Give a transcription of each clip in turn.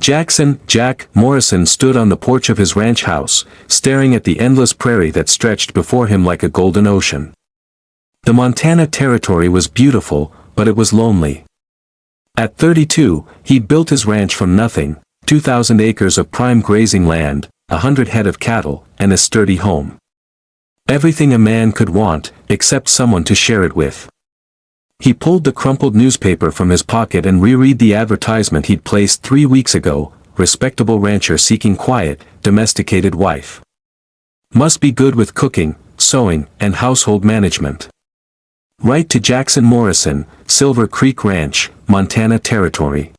Jack Morrison stood on the porch of his ranch house, staring at the endless prairie that stretched before him like a golden ocean. The Montana Territory was beautiful, but it was lonely. At 32, he'd built his ranch from nothing, 2,000 acres of prime grazing land, 100 head of cattle, and a sturdy home. Everything a man could want, except someone to share it with. He pulled the crumpled newspaper from his pocket and reread the advertisement he'd placed 3 weeks ago, respectable rancher seeking quiet, domesticated wife. Must be good with cooking, sewing, and household management. Write to Jackson Morrison, Silver Creek Ranch, Montana Territory.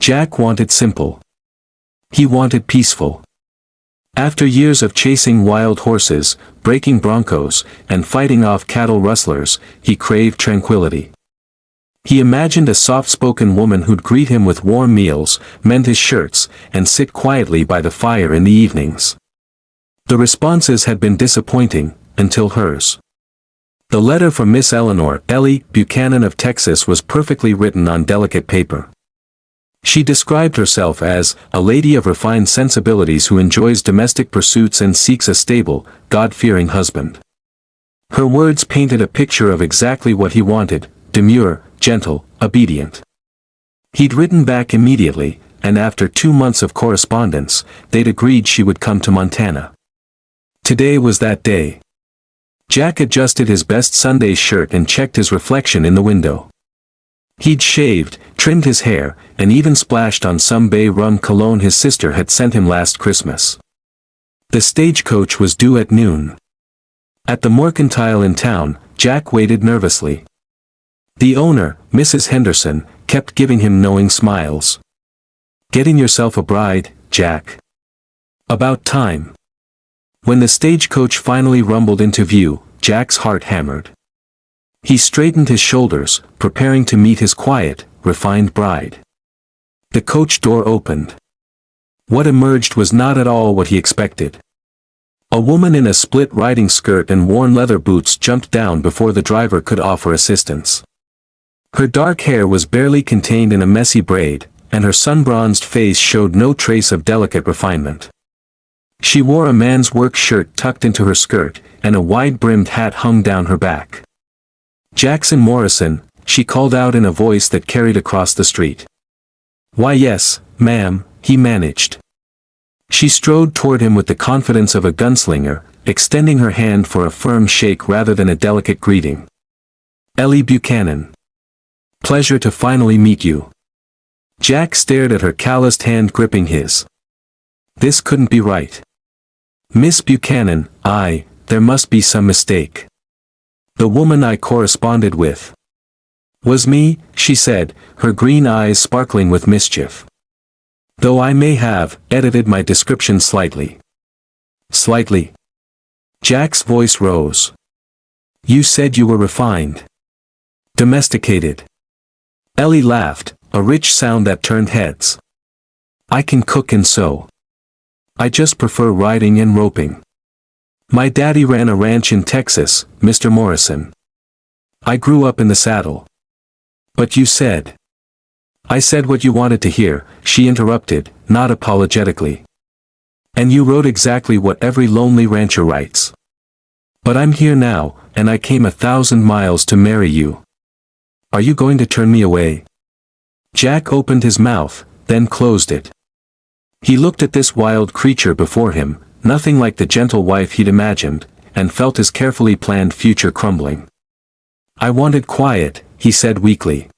Jack wanted simple. He wanted peaceful. After years of chasing wild horses, breaking broncos, and fighting off cattle rustlers, he craved tranquility. He imagined a soft-spoken woman who'd greet him with warm meals, mend his shirts, and sit quietly by the fire in the evenings. The responses had been disappointing, until hers. The letter from Miss Ellie Buchanan of Texas was perfectly written on delicate paper. She described herself as a lady of refined sensibilities who enjoys domestic pursuits and seeks a stable, God-fearing husband. Her words painted a picture of exactly what he wanted: demure, gentle, obedient. He'd written back immediately, and after 2 months of correspondence, they'd agreed she would come to Montana. Today was that day. Jack adjusted his best Sunday shirt and checked his reflection in the window. He'd shaved, trimmed his hair, and even splashed on some bay rum cologne his sister had sent him last Christmas. The stagecoach was due at noon. At the mercantile in town, Jack waited nervously. The owner, Mrs. Henderson, kept giving him knowing smiles. "Getting yourself a bride, Jack? About time." When the stagecoach finally rumbled into view, Jack's heart hammered. He straightened his shoulders, preparing to meet his quiet, refined bride. The coach door opened. What emerged was not at all what he expected. A woman in a split riding skirt and worn leather boots jumped down before the driver could offer assistance. Her dark hair was barely contained in a messy braid, and her sun-bronzed face showed no trace of delicate refinement. She wore a man's work shirt tucked into her skirt, and a wide-brimmed hat hung down her back. "Jackson Morrison," she called out in a voice that carried across the street. "Why yes, ma'am," he managed. She strode toward him with the confidence of a gunslinger, extending her hand for a firm shake rather than a delicate greeting. "Ellie Buchanan. Pleasure to finally meet you." Jack stared at her calloused hand gripping his. This couldn't be right. "Miss Buchanan, there must be some mistake. The woman I corresponded with." "Was me," she said, her green eyes sparkling with mischief. "Though I may have edited my description slightly." "Slightly?" Jack's voice rose. "You said you were refined. Domesticated." Ellie laughed, a rich sound that turned heads. "I can cook and sew. I just prefer riding and roping. My daddy ran a ranch in Texas, Mr. Morrison. I grew up in the saddle." "But you said—" "I said what you wanted to hear," she interrupted, not apologetically. "And you wrote exactly what every lonely rancher writes. But I'm here now, and I came 1,000 miles to marry you. Are you going to turn me away?" Jack opened his mouth, then closed it. He looked at this wild creature before him, nothing like the gentle wife he'd imagined, and felt his carefully planned future crumbling. "I wanted quiet," he said weakly.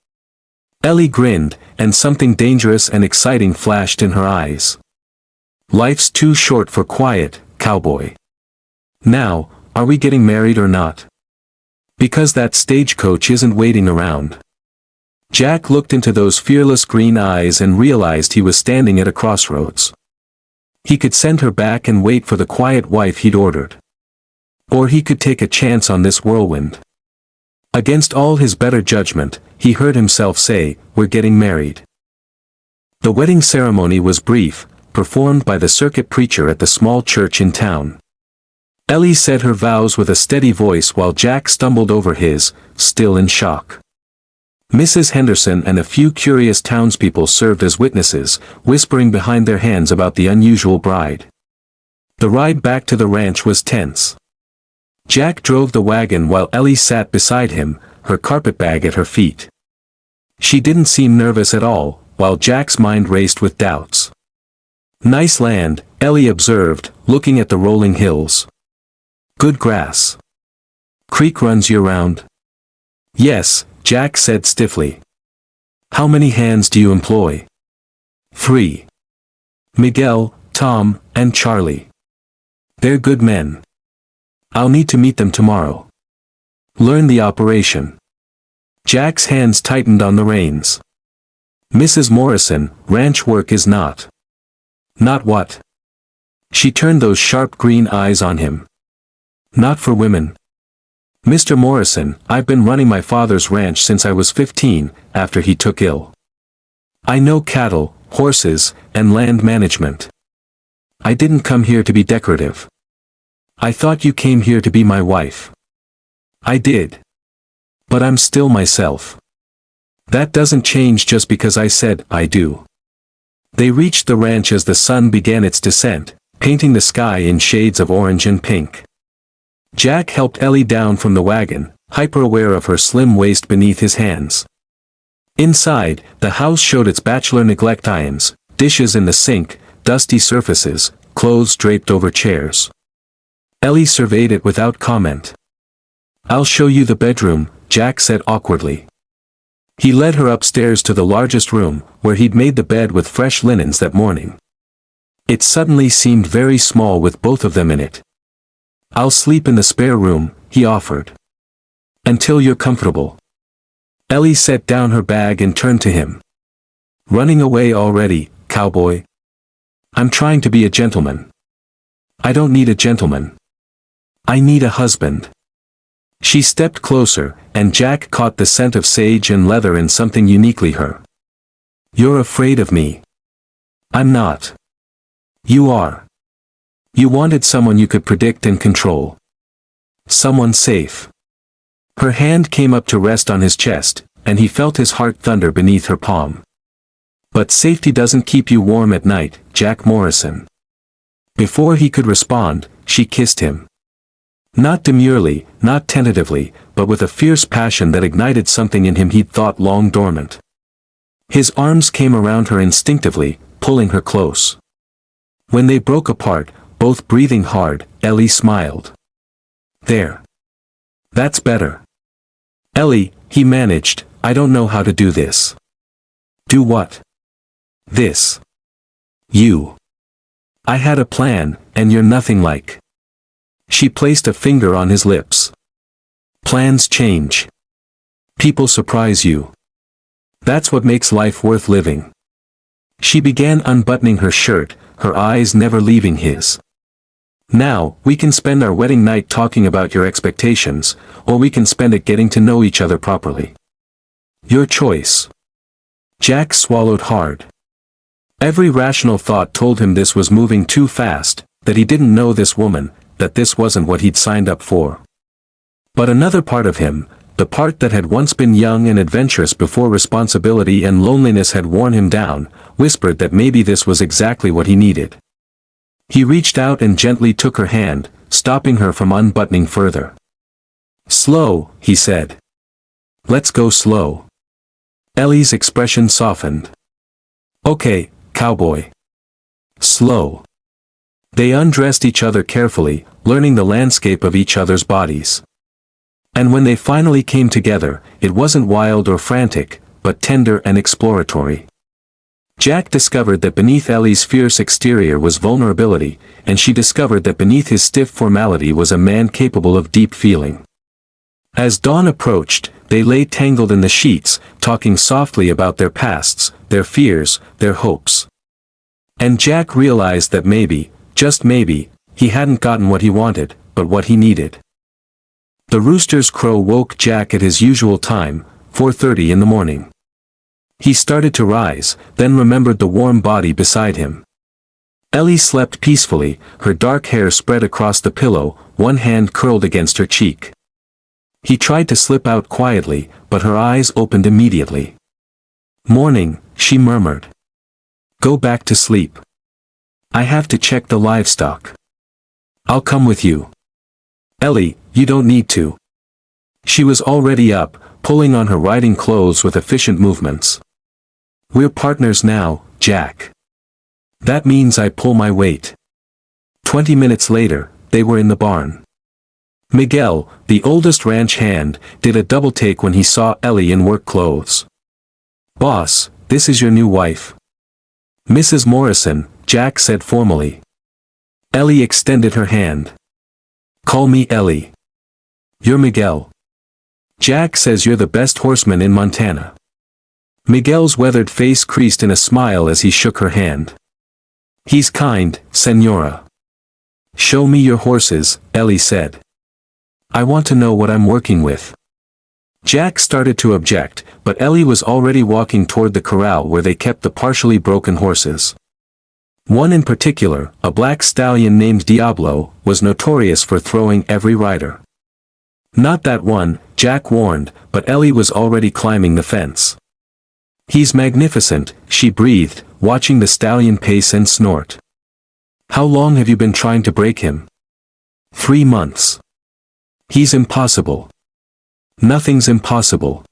Ellie grinned, and something dangerous and exciting flashed in her eyes. "Life's too short for quiet, cowboy. Now, are we getting married or not? Because that stagecoach isn't waiting around." Jack looked into those fearless green eyes and realized he was standing at a crossroads. He could send her back and wait for the quiet wife he'd ordered. Or he could take a chance on this whirlwind. Against all his better judgment, he heard himself say, "We're getting married." The wedding ceremony was brief, performed by the circuit preacher at the small church in town. Ellie said her vows with a steady voice while Jack stumbled over his, still in shock. Mrs. Henderson and a few curious townspeople served as witnesses, whispering behind their hands about the unusual bride. The ride back to the ranch was tense. Jack drove the wagon while Ellie sat beside him, her carpetbag at her feet. She didn't seem nervous at all, while Jack's mind raced with doubts. "Nice land," Ellie observed, looking at the rolling hills. "Good grass. Creek runs year-round?" "Yes," Jack said stiffly. "How many hands do you employ?" "3. Miguel, Tom, and Charlie. They're good men. I'll need to meet them tomorrow. Learn the operation." Jack's hands tightened on the reins. "Mrs. Morrison, ranch work is not." "Not what?" She turned those sharp green eyes on him. "Not for women. Mr. Morrison, I've been running my father's ranch since I was 15, after he took ill. I know cattle, horses, and land management. I didn't come here to be decorative. I thought you came here to be my wife." "I did. But I'm still myself. That doesn't change just because I said I do." They reached the ranch as the sun began its descent, painting the sky in shades of orange and pink. Jack helped Ellie down from the wagon, hyper-aware of her slim waist beneath his hands. Inside, the house showed its bachelor neglect irons, dishes in the sink, dusty surfaces, clothes draped over chairs. Ellie surveyed it without comment. "I'll show you the bedroom," Jack said awkwardly. He led her upstairs to the largest room, where he'd made the bed with fresh linens that morning. It suddenly seemed very small with both of them in it. "I'll sleep in the spare room," he offered. "Until you're comfortable." Ellie set down her bag and turned to him. "Running away already, cowboy? I'm trying to be a gentleman." "I don't need a gentleman. I need a husband." She stepped closer, and Jack caught the scent of sage and leather in something uniquely her. "You're afraid of me." "I'm not." "You are. You wanted someone you could predict and control. Someone safe." Her hand came up to rest on his chest, and he felt his heart thunder beneath her palm. "But safety doesn't keep you warm at night, Jack Morrison." Before he could respond, she kissed him. Not demurely, not tentatively, but with a fierce passion that ignited something in him he'd thought long dormant. His arms came around her instinctively, pulling her close. When they broke apart, both breathing hard, Ellie smiled. "There. That's better." "Ellie," he managed, "I don't know how to do this." "Do what?" "This. You. I had a plan, and you're nothing like." She placed a finger on his lips. "Plans change. People surprise you. That's what makes life worth living." She began unbuttoning her shirt, her eyes never leaving his. "Now, we can spend our wedding night talking about your expectations, or we can spend it getting to know each other properly. Your choice." Jack swallowed hard. Every rational thought told him this was moving too fast, that he didn't know this woman, that this wasn't what he'd signed up for. But another part of him, the part that had once been young and adventurous before responsibility and loneliness had worn him down, whispered that maybe this was exactly what he needed. He reached out and gently took her hand, stopping her from unbuttoning further. "Slow," he said. "Let's go slow." Ellie's expression softened. "Okay, cowboy. Slow." They undressed each other carefully, learning the landscape of each other's bodies. And when they finally came together, it wasn't wild or frantic, but tender and exploratory. Jack discovered that beneath Ellie's fierce exterior was vulnerability, and she discovered that beneath his stiff formality was a man capable of deep feeling. As dawn approached, they lay tangled in the sheets, talking softly about their pasts, their fears, their hopes. And Jack realized that maybe, just maybe, he hadn't gotten what he wanted, but what he needed. The rooster's crow woke Jack at his usual time, 4:30 in the morning. He started to rise, then remembered the warm body beside him. Ellie slept peacefully, her dark hair spread across the pillow, one hand curled against her cheek. He tried to slip out quietly, but her eyes opened immediately. "Morning," she murmured. "Go back to sleep. I have to check the livestock. I'll come with you." "Ellie, you don't need to." She was already up, pulling on her riding clothes with efficient movements. "We're partners now, Jack. That means I pull my weight." 20 minutes later, they were in the barn. Miguel, the oldest ranch hand, did a double take when he saw Ellie in work clothes. "Boss, this is your new wife." "Mrs. Morrison," Jack said formally. Ellie extended her hand. "Call me Ellie." "You're Miguel. Jack says you're the best horseman in Montana." Miguel's weathered face creased in a smile as he shook her hand. "He's kind, Senora." "Show me your horses," Ellie said. "I want to know what I'm working with." Jack started to object, but Ellie was already walking toward the corral where they kept the partially broken horses. One in particular, a black stallion named Diablo, was notorious for throwing every rider. "Not that one," Jack warned, but Ellie was already climbing the fence. "He's magnificent," she breathed, watching the stallion pace and snort. "How long have you been trying to break him?" 3 months. "He's impossible." "Nothing's impossible.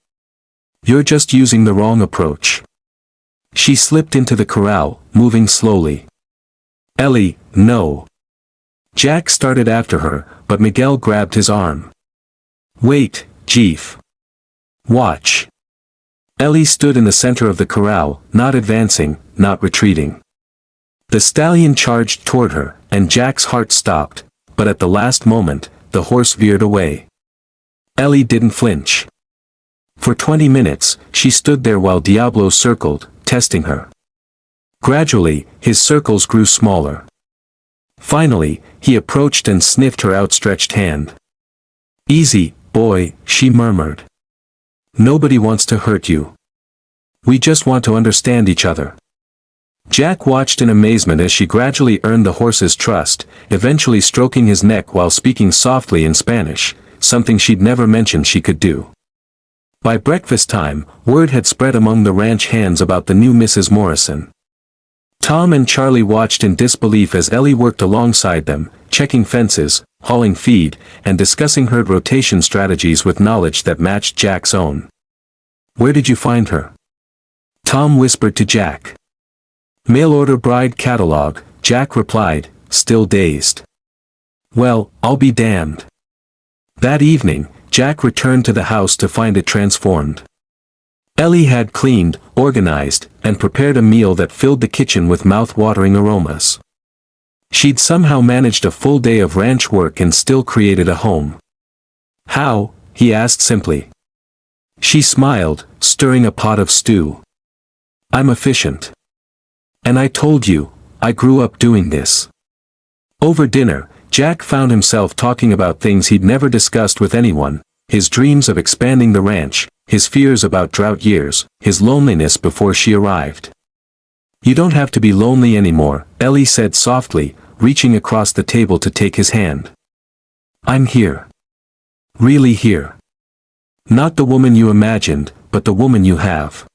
You're just using the wrong approach." She slipped into the corral, moving slowly. "Ellie, no." Jack started after her, but Miguel grabbed his arm. "Wait, Chief. Watch." Ellie stood in the center of the corral, not advancing, not retreating. The stallion charged toward her, and Jack's heart stopped, but at the last moment, the horse veered away. Ellie didn't flinch. For 20 minutes, she stood there while Diablo circled, testing her. Gradually, his circles grew smaller. Finally, he approached and sniffed her outstretched hand. "Easy, boy," she murmured. "Nobody wants to hurt you. We just want to understand each other." Jack watched in amazement as she gradually earned the horse's trust, eventually stroking his neck while speaking softly in Spanish, something she'd never mentioned she could do. By breakfast time, word had spread among the ranch hands about the new Mrs. Morrison. Tom and Charlie watched in disbelief as Ellie worked alongside them, checking fences, hauling feed, and discussing herd rotation strategies with knowledge that matched Jack's own. "Where did you find her?" Tom whispered to Jack. "Mail-order bride catalog," Jack replied, still dazed. "Well, I'll be damned." That evening, Jack returned to the house to find it transformed. Ellie had cleaned, organized, and prepared a meal that filled the kitchen with mouth-watering aromas. She'd somehow managed a full day of ranch work and still created a home. "How?" he asked simply. She smiled, stirring a pot of stew. "I'm efficient. And I told you, I grew up doing this." Over dinner, Jack found himself talking about things he'd never discussed with anyone, his dreams of expanding the ranch, his fears about drought years, his loneliness before she arrived. "You don't have to be lonely anymore," Ellie said softly, reaching across the table to take his hand. "I'm here. Really here. Not the woman you imagined, but the woman you have."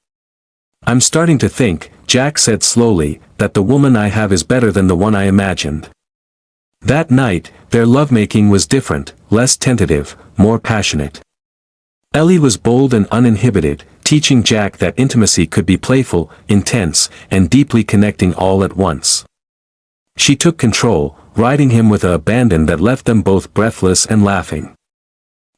"I'm starting to think," Jack said slowly, "that the woman I have is better than the one I imagined." That night, their lovemaking was different, less tentative, more passionate. Ellie was bold and uninhibited, teaching Jack that intimacy could be playful, intense, and deeply connecting all at once. She took control, riding him with an abandon that left them both breathless and laughing.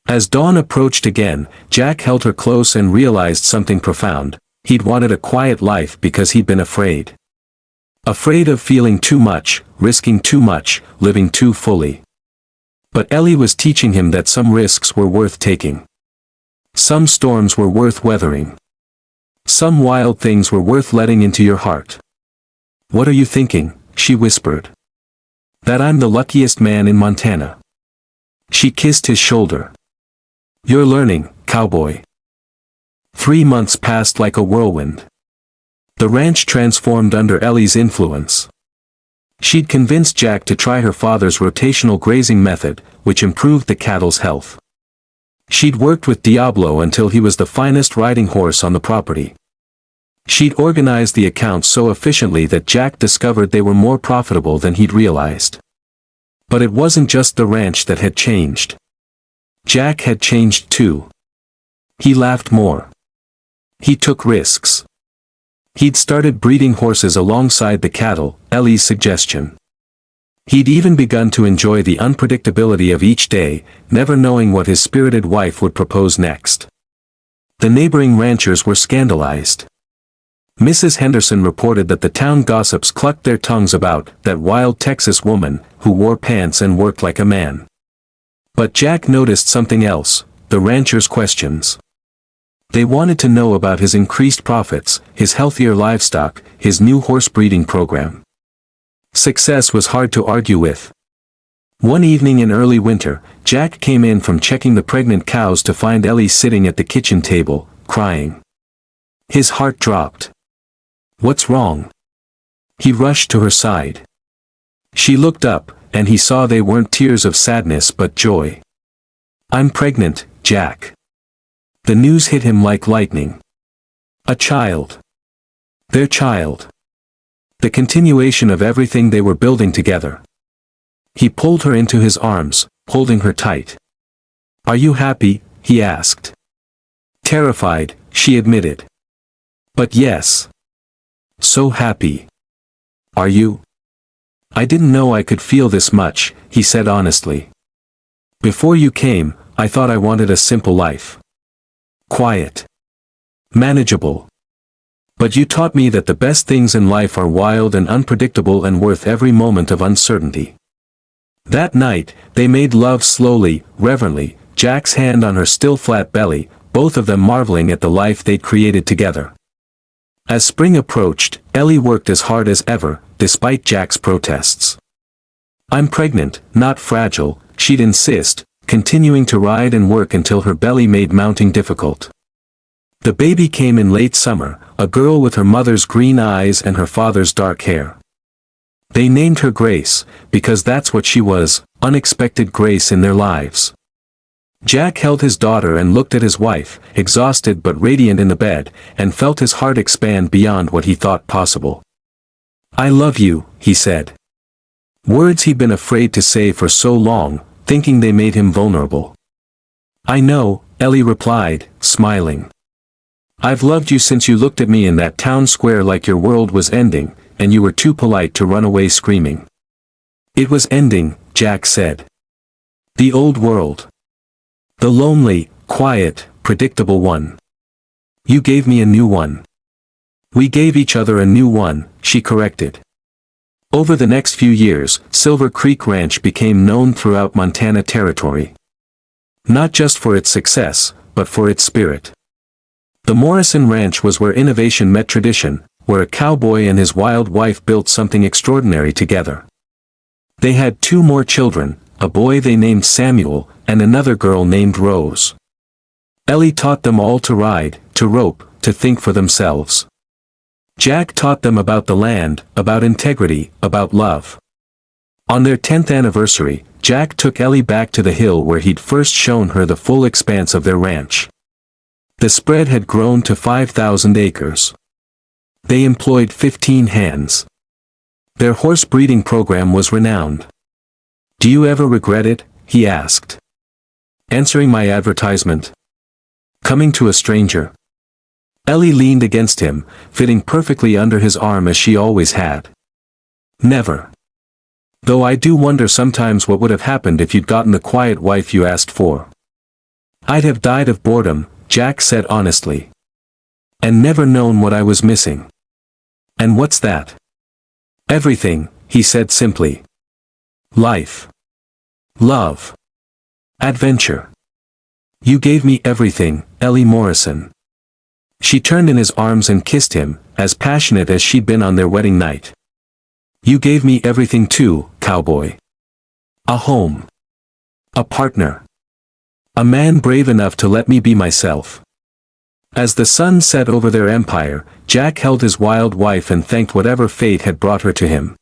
As dawn approached again, Jack held her close and realized something profound. He'd wanted a quiet life because he'd been afraid. Afraid of feeling too much, risking too much, living too fully. But Ellie was teaching him that some risks were worth taking. Some storms were worth weathering. Some wild things were worth letting into your heart. "What are you thinking?" she whispered. "That I'm the luckiest man in Montana." She kissed his shoulder. "You're learning, Cowboy." 3 months passed like a whirlwind. The ranch transformed under Ellie's influence. She'd convinced Jack to try her father's rotational grazing method, which improved the cattle's health. She'd worked with Diablo until he was the finest riding horse on the property. She'd organized the accounts so efficiently that Jack discovered they were more profitable than he'd realized. But it wasn't just the ranch that had changed. Jack had changed too. He laughed more. He took risks. He'd started breeding horses alongside the cattle, Ellie's suggestion. He'd even begun to enjoy the unpredictability of each day, never knowing what his spirited wife would propose next. The neighboring ranchers were scandalized. Mrs. Henderson reported that the town gossips clucked their tongues about that wild Texas woman who wore pants and worked like a man. But Jack noticed something else, the ranchers' questions. They wanted to know about his increased profits, his healthier livestock, his new horse breeding program. Success was hard to argue with. One evening in early winter, Jack came in from checking the pregnant cows to find Ellie sitting at the kitchen table, crying. His heart dropped. What's wrong? He rushed to her side. She looked up, and he saw they weren't tears of sadness but joy. I'm pregnant, Jack. The news hit him like lightning. A child. Their child. The continuation of everything they were building together. He pulled her into his arms, holding her tight. Are you happy? He asked. Terrified, she admitted. But yes. So happy. Are you? I didn't know I could feel this much, he said honestly. Before you came, I thought I wanted a simple life. Quiet. Manageable. But you taught me that the best things in life are wild and unpredictable and worth every moment of uncertainty. That night, they made love slowly, reverently, Jack's hand on her still flat belly, both of them marveling at the life they'd created together. As spring approached, Ellie worked as hard as ever, despite Jack's protests. I'm pregnant, not fragile, she'd insist, continuing to ride and work until her belly made mounting difficult. The baby came in late summer, a girl with her mother's green eyes and her father's dark hair. They named her Grace, because that's what she was, unexpected grace in their lives. Jack held his daughter and looked at his wife, exhausted but radiant in the bed, and felt his heart expand beyond what he thought possible. I love you, he said. Words he'd been afraid to say for so long, thinking they made him vulnerable. I know, Ellie replied, smiling. I've loved you since you looked at me in that town square like your world was ending, and you were too polite to run away screaming. It was ending, Jack said. The old world. The lonely, quiet, predictable one. You gave me a new one. We gave each other a new one, she corrected. Over the next few years, Silver Creek Ranch became known throughout Montana Territory. Not just for its success, but for its spirit. The Morrison Ranch was where innovation met tradition, where a cowboy and his wild wife built something extraordinary together. They had 2 more children, a boy they named Samuel, and another girl named Rose. Ellie taught them all to ride, to rope, to think for themselves. Jack taught them about the land, about integrity, about love. On their 10th anniversary, Jack took Ellie back to the hill where he'd first shown her the full expanse of their ranch. The spread had grown to 5,000 acres. They employed 15 hands. Their horse breeding program was renowned. Do you ever regret it? He asked. Answering my advertisement. Coming to a stranger. Ellie leaned against him, fitting perfectly under his arm as she always had. Never. Though I do wonder sometimes what would have happened if you'd gotten the quiet wife you asked for. I'd have died of boredom, Jack said honestly. And never known what I was missing. And what's that? Everything, he said simply. Life. Love. Adventure. You gave me everything, Ellie Morrison. She turned in his arms and kissed him, as passionate as she'd been on their wedding night. You gave me everything too, Cowboy. A home. A partner. A man brave enough to let me be myself. As the sun set over their empire, Jack held his wild wife and thanked whatever fate had brought her to him.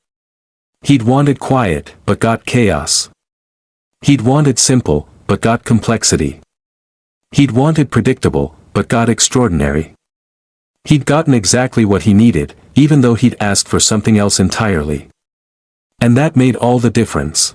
He'd wanted quiet, but got chaos. He'd wanted simple, but got complexity. He'd wanted predictable, but got extraordinary. He'd gotten exactly what he needed, even though he'd asked for something else entirely. And that made all the difference.